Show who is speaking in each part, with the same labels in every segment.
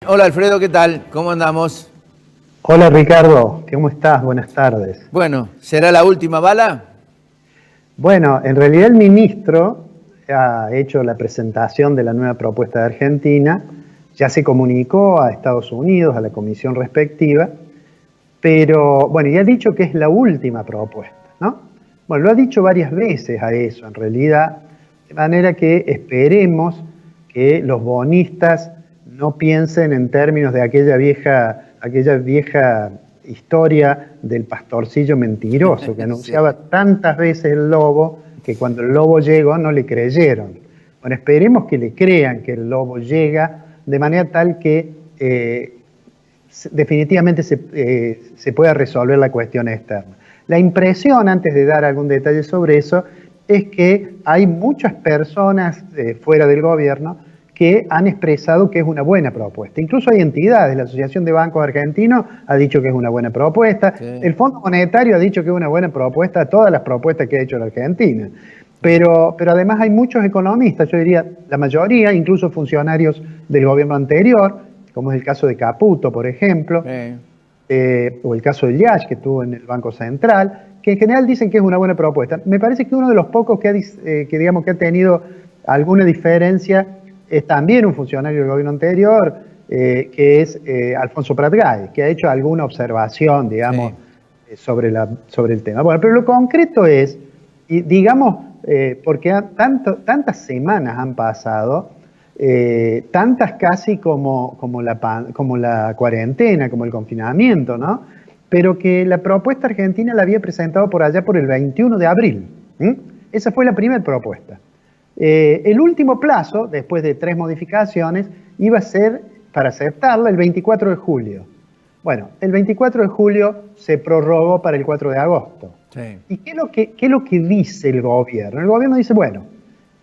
Speaker 1: Hola Alfredo, ¿qué tal? ¿Cómo andamos?
Speaker 2: Hola Ricardo, ¿cómo estás? Buenas tardes.
Speaker 1: Bueno, ¿será la última bala?
Speaker 2: Bueno, en realidad el ministro ha hecho la presentación de la nueva propuesta de Argentina, ya se comunicó a Estados Unidos, a la comisión respectiva, pero bueno, ya ha dicho que es la última propuesta, ¿no? Bueno, lo ha dicho varias veces a eso, en realidad, de manera que esperemos que los bonistas no piensen en términos de aquella vieja historia del pastorcillo mentiroso que
Speaker 1: Sí.
Speaker 2: anunciaba tantas veces el lobo que cuando el lobo llegó no le creyeron. Bueno, esperemos que le crean que el lobo llega de manera tal que definitivamente se pueda resolver la cuestión externa. La impresión, antes de dar algún detalle sobre eso, es que hay muchas personas fuera del gobierno que han expresado que es una buena propuesta. Incluso hay entidades, la Asociación de Bancos Argentinos ha dicho que es una buena propuesta,
Speaker 1: Sí.
Speaker 2: el Fondo Monetario ha dicho que es una buena propuesta, todas las propuestas que ha hecho la Argentina. Pero además hay muchos economistas, yo diría la mayoría, incluso funcionarios del gobierno anterior, como es el caso de Caputo, por ejemplo,
Speaker 1: Sí.
Speaker 2: o el caso de Llach, que estuvo en el Banco Central, que en general dicen que es una buena propuesta. Me parece que uno de los pocos digamos, que ha tenido alguna diferencia es también un funcionario del gobierno anterior, que es Alfonso Prat-Gay, que ha hecho alguna observación, digamos,
Speaker 1: Sí.
Speaker 2: sobre el tema. Bueno, pero lo concreto es, y digamos, porque tantas semanas han pasado, tantas casi como la cuarentena, como el confinamiento, ¿no? Pero que la propuesta argentina la había presentado por allá por el 21 de abril. Esa fue la primera propuesta. El último plazo, después de 3 modificaciones, iba a ser para aceptarla el 24 de julio. Bueno, el 24 de julio se prorrogó para el 4 de agosto.
Speaker 1: Sí.
Speaker 2: ¿Y qué es lo que dice el gobierno? El gobierno dice, bueno,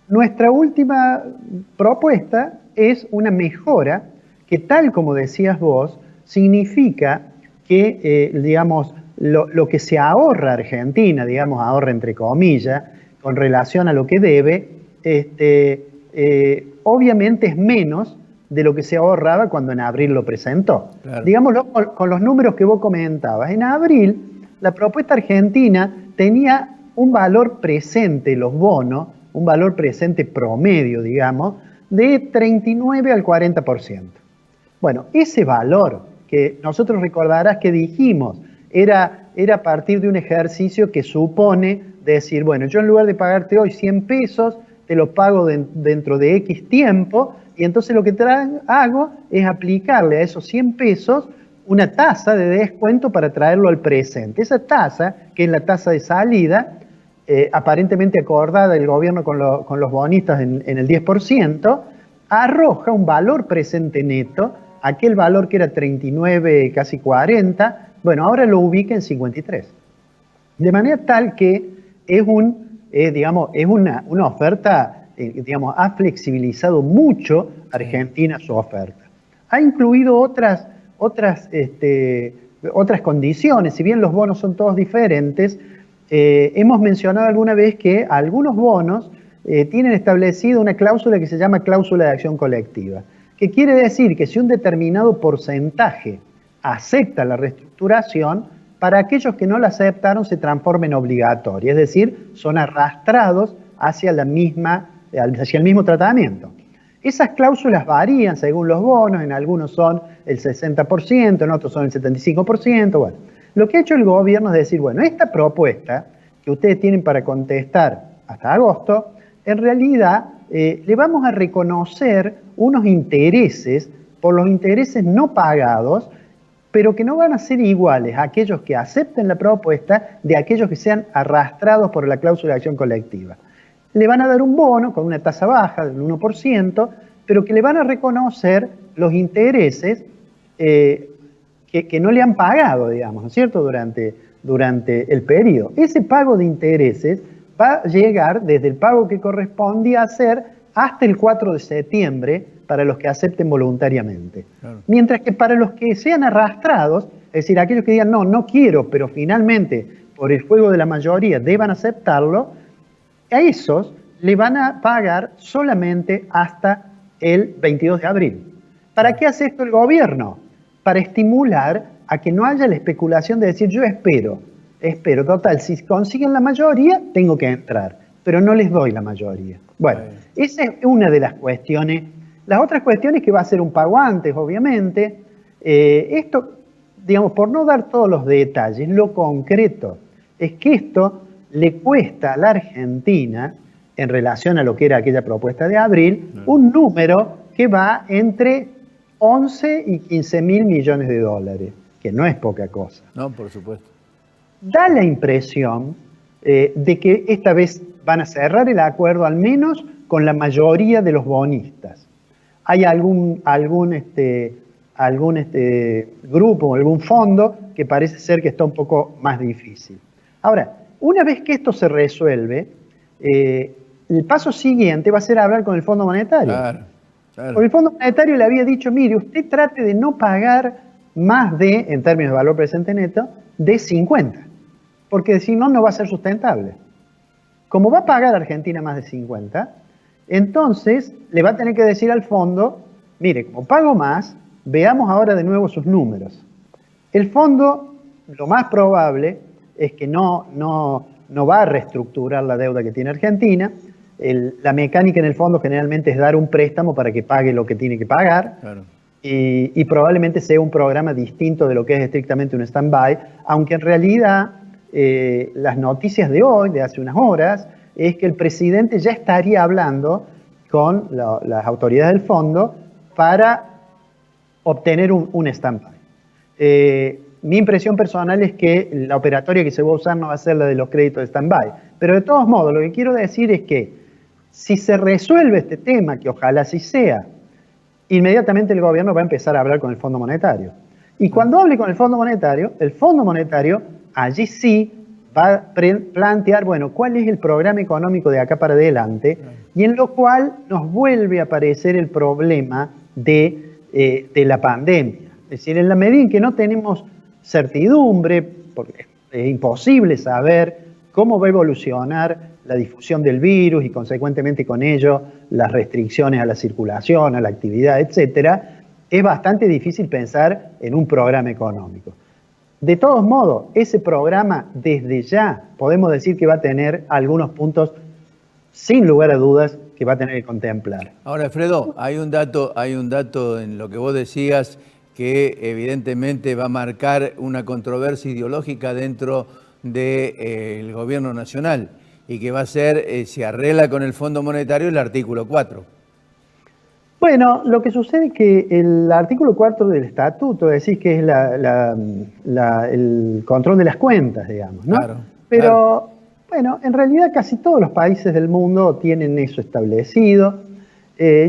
Speaker 2: nuestra última propuesta es una mejora que, tal como decías vos, significa que, digamos, lo que se ahorra Argentina, digamos, ahorra entre comillas, con relación a lo que debe, obviamente es menos de lo que se ahorraba cuando en abril lo presentó.
Speaker 1: Claro.
Speaker 2: Digámoslo con los números que vos comentabas. En abril, la propuesta argentina tenía un valor presente, los bonos, un valor presente promedio, digamos, de 39 al 40%. Bueno, ese valor que nosotros recordarás que dijimos era a partir de un ejercicio que supone decir, bueno, yo en lugar de pagarte hoy 100 pesos, te lo pago dentro de X tiempo, y entonces lo que hago es aplicarle a esos 100 pesos una tasa de descuento para traerlo al presente. Esa tasa, que es la tasa de salida, aparentemente acordada del gobierno con los bonistas en el 10%, arroja un valor presente neto, aquel valor que era 39, casi 40, bueno, ahora lo ubica en 53. De manera tal que es una oferta, digamos, ha flexibilizado mucho Argentina su oferta. Ha incluido otras condiciones, si bien los bonos son todos diferentes, hemos mencionado alguna vez que algunos bonos tienen establecida una cláusula que se llama cláusula de acción colectiva, que quiere decir que si un determinado porcentaje acepta la reestructuración, para aquellos que no la aceptaron se transforma en obligatoria, es decir, son arrastrados hacia el mismo tratamiento. Esas cláusulas varían según los bonos, en algunos son el 60%, en otros son el 75%. Bueno, lo que ha hecho el gobierno es decir, bueno, esta propuesta que ustedes tienen para contestar hasta agosto, en realidad le vamos a reconocer unos intereses por los intereses no pagados, pero que no van a ser iguales a aquellos que acepten la propuesta de aquellos que sean arrastrados por la cláusula de acción colectiva. Le van a dar un bono con una tasa baja del 1%, pero que le van a reconocer los intereses que no le han pagado, digamos, ¿no es cierto?, durante el periodo. Ese pago de intereses va a llegar desde el pago que correspondía hacer hasta el 4 de septiembre para los que acepten voluntariamente. Claro. Mientras que para los que sean arrastrados, es decir, aquellos que digan, no quiero, pero finalmente por el juego de la mayoría deban aceptarlo, a esos le van a pagar solamente hasta el 22 de abril. ¿Para qué hace esto el gobierno? Para estimular a que no haya la especulación de decir, yo espero, total, si consiguen la mayoría, tengo que entrar, pero no les doy la mayoría. Bueno, esa es una de las cuestiones. Las otras cuestiones que va a ser un pago antes, obviamente. Esto, digamos, por no dar todos los detalles, lo concreto es que esto le cuesta a la Argentina, en relación a lo que era aquella propuesta de abril, un número que va entre 11 y 15 mil millones de dólares, que no es poca cosa.
Speaker 1: No, por supuesto.
Speaker 2: Da la impresión de que esta vez van a cerrar el acuerdo, al menos con la mayoría de los bonistas. Hay algún grupo, algún fondo que parece ser que está un poco más difícil. Ahora, una vez que esto se resuelve, el paso siguiente va a ser hablar con el Fondo Monetario.
Speaker 1: Claro.
Speaker 2: Porque el Fondo Monetario le había dicho, mire, usted trate de no pagar más de, en términos de valor presente neto, de 50. Porque si no, no va a ser sustentable. Como va a pagar Argentina más de 50, entonces le va a tener que decir al fondo, mire, como pago más, veamos ahora de nuevo sus números. El fondo, lo más probable es que no va a reestructurar la deuda que tiene Argentina. La mecánica en el fondo generalmente es dar un préstamo para que pague lo que tiene que pagar.
Speaker 1: Claro.
Speaker 2: Y probablemente sea un programa distinto de lo que es estrictamente un stand-by, aunque en realidad las noticias de hoy, de hace unas horas, es que el presidente ya estaría hablando con las autoridades del fondo para obtener un stand-by. Mi impresión personal es que la operatoria que se va a usar no va a ser la de los créditos de stand-by. Pero de todos modos, lo que quiero decir es que si se resuelve este tema, que ojalá así sea, inmediatamente el gobierno va a empezar a hablar con el Fondo Monetario. Y cuando hable con el Fondo Monetario allí sí va a plantear, bueno, cuál es el programa económico de acá para adelante, y en lo cual nos vuelve a aparecer el problema de la pandemia. Es decir, en la medida en que no tenemos certidumbre, porque es imposible saber cómo va a evolucionar la difusión del virus y consecuentemente con ello las restricciones a la circulación, a la actividad, etcétera, es bastante difícil pensar en un programa económico. De todos modos, ese programa desde ya podemos decir que va a tener algunos puntos, sin lugar a dudas, que va a tener que contemplar.
Speaker 1: Ahora, Alfredo, hay un dato en lo que vos decías que evidentemente va a marcar una controversia ideológica dentro del gobierno nacional y que va a ser, si arregla con el Fondo Monetario, el artículo 4.
Speaker 2: Bueno, lo que sucede es que el artículo 4 del estatuto, decís que es el control de las cuentas, digamos, ¿no?
Speaker 1: Claro,
Speaker 2: pero,
Speaker 1: claro.
Speaker 2: Bueno, en realidad casi todos los países del mundo tienen eso establecido.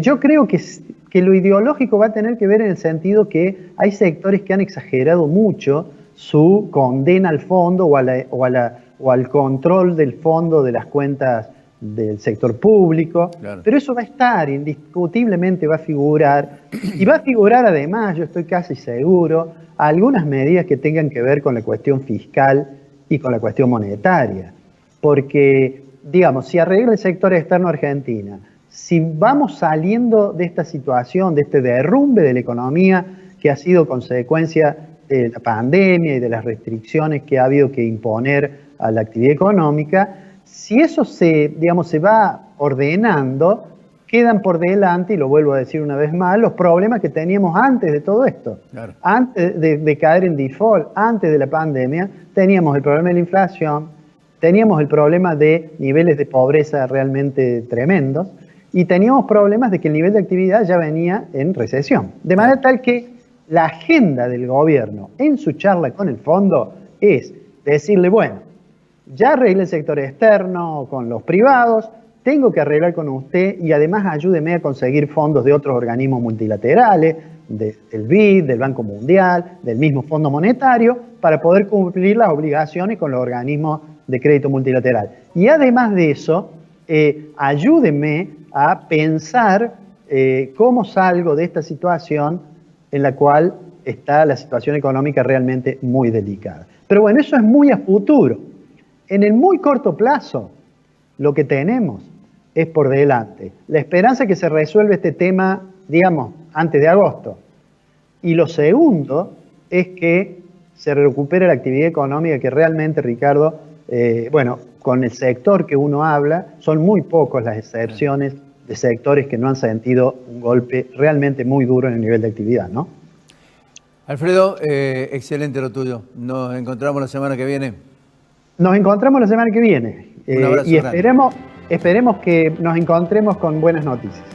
Speaker 2: Yo creo que lo ideológico va a tener que ver en el sentido que hay sectores que han exagerado mucho su condena al fondo o al control del fondo de las cuentas del sector público,
Speaker 1: Claro.
Speaker 2: Pero eso va a estar, indiscutiblemente va a figurar, y va a figurar además, yo estoy casi seguro, algunas medidas que tengan que ver con la cuestión fiscal y con la cuestión monetaria. Porque, digamos, si arregla el sector externo Argentina, si vamos saliendo de esta situación, de este derrumbe de la economía que ha sido consecuencia de la pandemia y de las restricciones que ha habido que imponer a la actividad económica, si eso se va ordenando, quedan por delante, y lo vuelvo a decir una vez más, los problemas que teníamos antes de todo esto.
Speaker 1: Claro.
Speaker 2: Antes de caer en default, antes de la pandemia, teníamos el problema de la inflación, teníamos el problema de niveles de pobreza realmente tremendos, y teníamos problemas de que el nivel de actividad ya venía en recesión. De manera tal que la agenda del gobierno en su charla con el fondo es decirle, bueno, ya arreglé el sector externo con los privados, tengo que arreglar con usted y además ayúdeme a conseguir fondos de otros organismos multilaterales, del BID, del Banco Mundial, del mismo Fondo Monetario, para poder cumplir las obligaciones con los organismos de crédito multilateral. Y además de eso, ayúdeme a pensar cómo salgo de esta situación en la cual está la situación económica realmente muy delicada. Pero bueno, eso es muy a futuro. En el muy corto plazo, lo que tenemos es por delante la esperanza que se resuelva este tema, digamos, antes de agosto. Y lo segundo es que se recupere la actividad económica que realmente, Ricardo, bueno, con el sector que uno habla, son muy pocos las excepciones de sectores que no han sentido un golpe realmente muy duro en el nivel de actividad, ¿no?
Speaker 1: Alfredo, excelente lo tuyo. Nos encontramos la semana que viene.
Speaker 2: Nos encontramos la semana que viene
Speaker 1: Un abrazo
Speaker 2: y
Speaker 1: grande.
Speaker 2: esperemos que nos encontremos con buenas noticias.